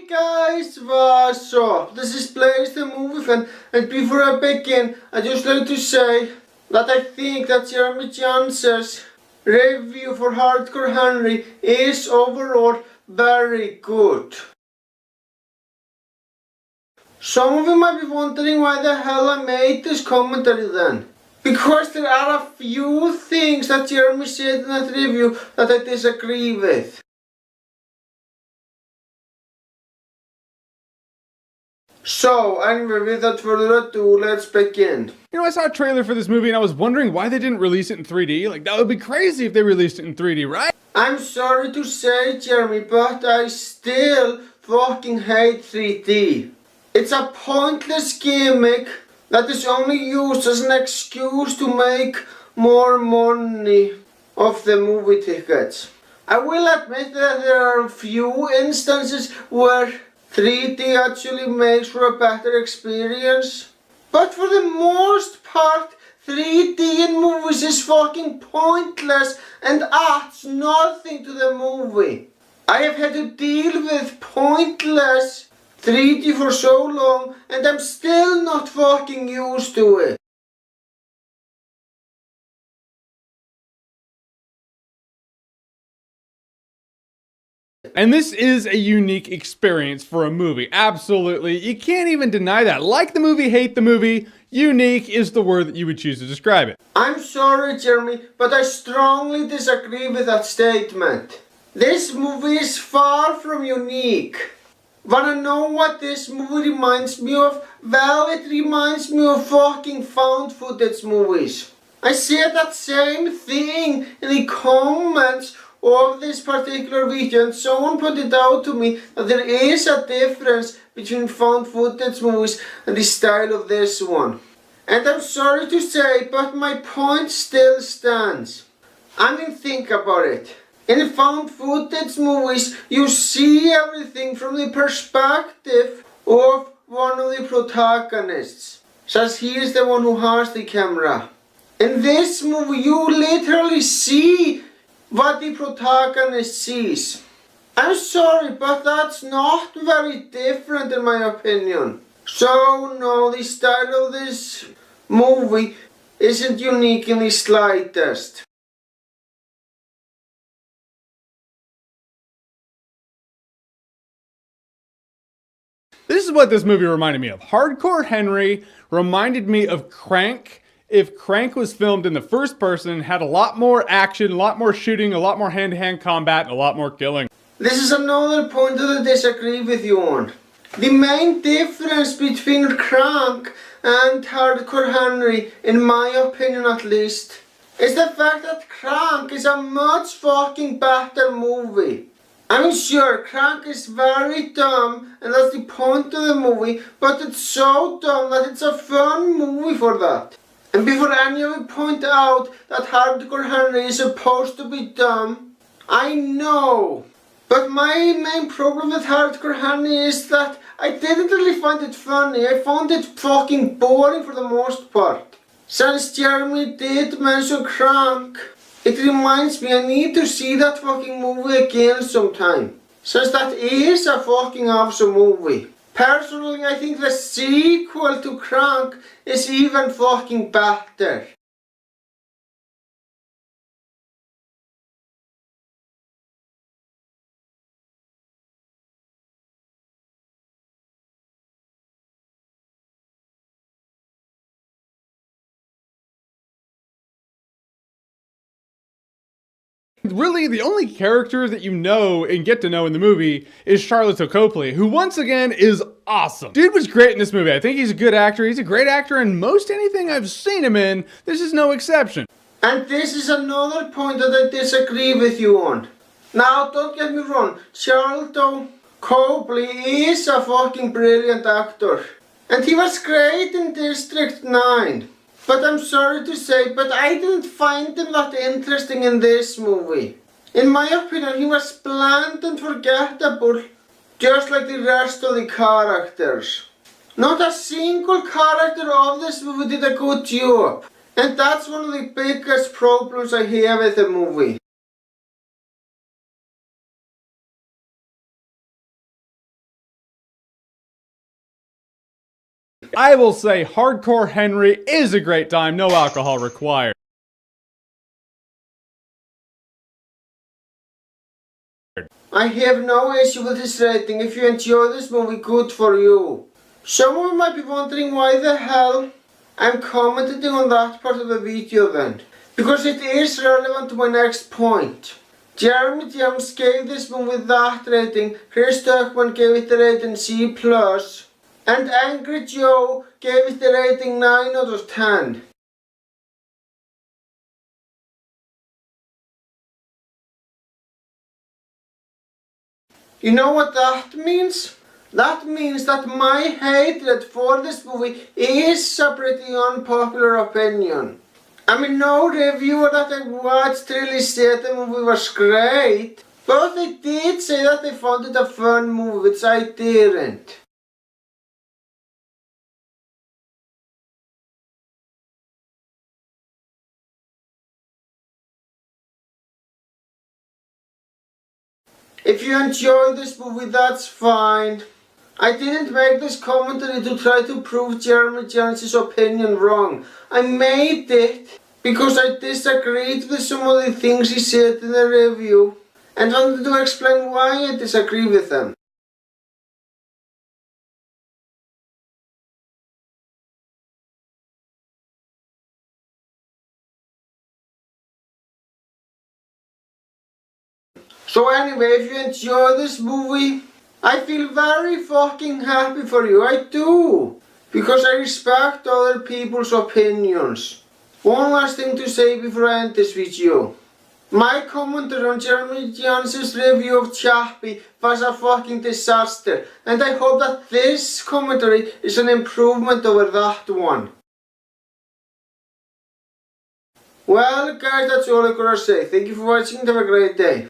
Hey guys, what's up? This is Blaze the Movie Fan, and before I begin, I just like to say that I think that Jahns' review for Hardcore Henry is overall very good. Some of you might be wondering why the hell I made this commentary then. Because there are a few things that Jeremy said in that review that I disagree with. So, anyway, without further ado, let's begin. You know, I saw a trailer for this movie and I was wondering why they didn't release it in 3D. Like, that would be crazy if they released it in 3D, right? I'm sorry to say, Jeremy, but I still fucking hate 3D. It's a pointless gimmick that is only used as an excuse to make more money off the movie tickets. I will admit that there are a few instances where 3D actually makes for a better experience. But for the most part, 3D in movies is fucking pointless and adds nothing to the movie. I have had to deal with pointless 3D for so long and I'm still not fucking used to it. And this is a unique experience for a movie. Absolutely. You can't even deny that. Like the movie, hate the movie, unique is the word that you would choose to describe it. I'm sorry, Jeremy, but I strongly disagree with that statement. This movie is far from unique. Wanna know what this movie reminds me of? Well, it reminds me of fucking found footage movies. I said that same thing in the comments of this particular video, and someone pointed out to me that there is a difference between found footage movies and the style of this one. And I'm sorry to say, but my point still stands. I mean, think about it. In found footage movies, you see everything from the perspective of one of the protagonists. Since he is the one who has the camera. In this movie, you literally see what the protagonist sees. I'm sorry, but that's not very different in my opinion. So no, the style of this movie isn't unique in the slightest. This is what this movie reminded me of. Hardcore Henry reminded me of Crank. If Crank was filmed in the first person, had a lot more action, a lot more shooting, a lot more hand-to-hand combat, and a lot more killing. This is another point that I disagree with you on. The main difference between Crank and Hardcore Henry, in my opinion at least, is the fact that Crank is a much fucking better movie. I'm sure Crank is very dumb and that's the point of the movie, but it's so dumb that it's a fun movie for that. And before any of you point out that Hardcore Henry is supposed to be dumb, I know. But my main problem with Hardcore Henry is that I didn't really find it funny. I found it fucking boring for the most part. Since Jeremy did mention Crank, it reminds me I need to see that fucking movie again sometime. Since that is a fucking awesome movie. Personally, I think the sequel to Crank is even fucking better. Really, the only character that you know and get to know in the movie is Charlotte Copley, who once again is awesome. Dude was great in this movie. I think he's a good actor. He's a great actor in most anything I've seen him in. This is no exception. And this is another point that I disagree with you on. Now, don't get me wrong, Charlotte Copley is a fucking brilliant actor. And he was great in District 9. But I'm sorry to say, but I didn't find him that interesting in this movie. In my opinion, he was bland and forgettable, just like the rest of the characters. Not a single character of this movie did a good job. And that's one of the biggest problems I have with the movie. I will say Hardcore Henry is a great time, no alcohol required. I have no issue with this rating. If you enjoy this movie, good for you. Some of you might be wondering why the hell I'm commenting on that part of the video then. Because it is relevant to my next point. Jeremy Jahns gave this movie that rating, Chris Tuckman gave it the rating C+, and Angry Joe gave it the rating 9 out of 10. You know what that means? That means that my hatred for this movie is a pretty unpopular opinion. I mean, no reviewer that I watched really said the movie was great, but they did say that they found it a fun movie, which I didn't. If you enjoy this movie, that's fine. I didn't make this commentary to try to prove Jeremy Jahns' opinion wrong. I made it because I disagreed with some of the things he said in the review and wanted to explain why I disagree with them. So anyway, if you enjoy this movie, I feel very fucking happy for you, I do. Because I respect other people's opinions. One last thing to say before I end this video. My commentary on Jeremy Jahns' review of Chappie was a fucking disaster. And I hope that this commentary is an improvement over that one. Well guys, that's all I gotta say. Thank you for watching and have a great day.